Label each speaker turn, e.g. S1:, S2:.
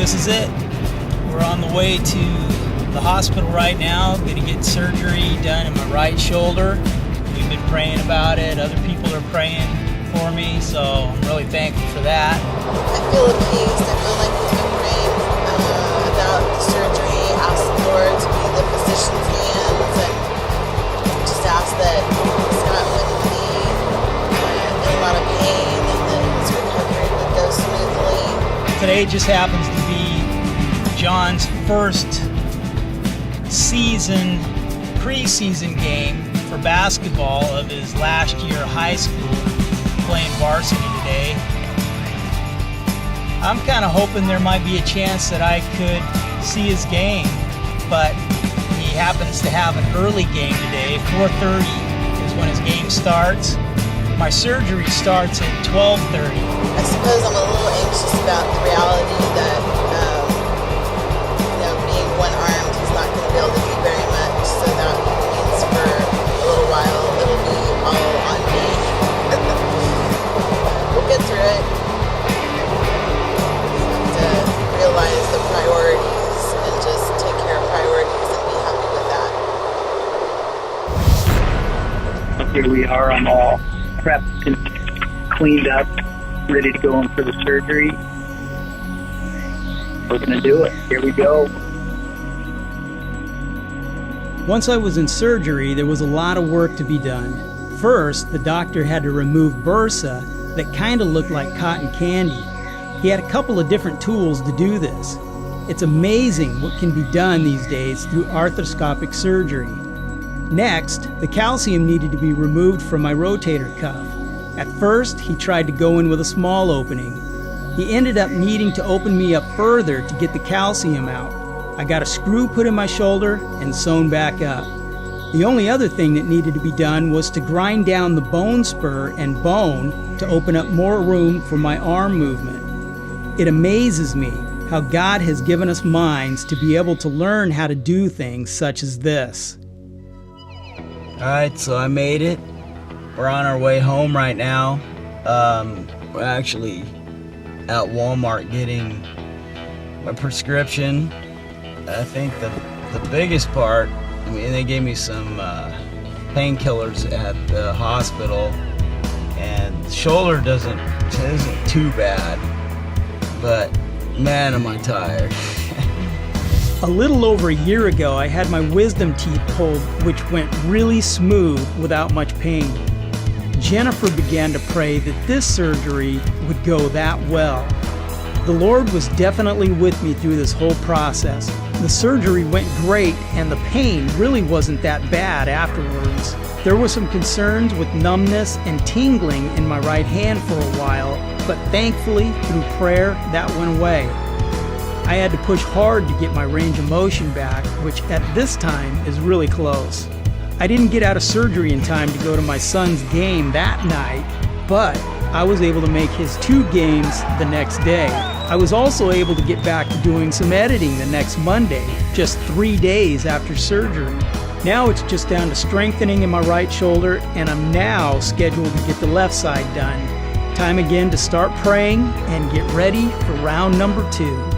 S1: this is it. We're on the way to the hospital right now. Going to get surgery done in my right shoulder. We've been praying about it. Other people are praying for me, so I'm really thankful for that.
S2: I feel at peace. I feel like we've been praying about the surgery. Ask the Lord to be the physician's hands, and just ask that Scott wouldn't be in a lot of pain, and that his recovery would go smoothly.
S1: Today just happens to be John's first preseason game for basketball of his last year of high school, playing varsity today. I'm kind of hoping there might be a chance that I could see his game, but he happens to have an early game today. 4:30 is when his game starts. My surgery starts at 12:30.
S2: I suppose I'm a little anxious about the reality that, being one-armed, he's not going to be able to do very much, so that means for a little while it'll be all on me. We'll get through it. Have to realize the priorities and just take care of priorities and be happy with that.
S3: Here we are. I'm all prepped and cleaned up, ready to go in for the surgery. We're going to do it. Here we go.
S4: Once I was in surgery, there was a lot of work to be done. First, the doctor had to remove bursa that kind of looked like cotton candy. He had a couple of different tools to do this. It's amazing what can be done these days through arthroscopic surgery. Next, the calcium needed to be removed from my rotator cuff. At first, he tried to go in with a small opening. He ended up needing to open me up further to get the calcium out. I got a screw put in my shoulder and sewn back up. The only other thing that needed to be done was to grind down the bone spur and bone to open up more room for my arm movement. It amazes me how God has given us minds to be able to learn how to do things such as this.
S1: Alright, so I made it. We're on our way home right now. We're actually at Walmart getting my prescription. I think the biggest part, they gave me some painkillers at the hospital, and the shoulder isn't too bad, but man, am I tired.
S4: A little over a year ago, I had my wisdom teeth pulled, which went really smooth without much pain. Jennifer began to pray that this surgery would go that well. The Lord was definitely with me through this whole process. The surgery went great, and the pain really wasn't that bad afterwards. There were some concerns with numbness and tingling in my right hand for a while, but thankfully, through prayer, that went away. I had to push hard to get my range of motion back, which at this time is really close. I didn't get out of surgery in time to go to my son's game that night, but I was able to make his 2 games the next day. I was also able to get back to doing some editing the next Monday, just 3 days after surgery. Now it's just down to strengthening in my right shoulder, and I'm now scheduled to get the left side done. Time again to start praying and get ready for round number 2.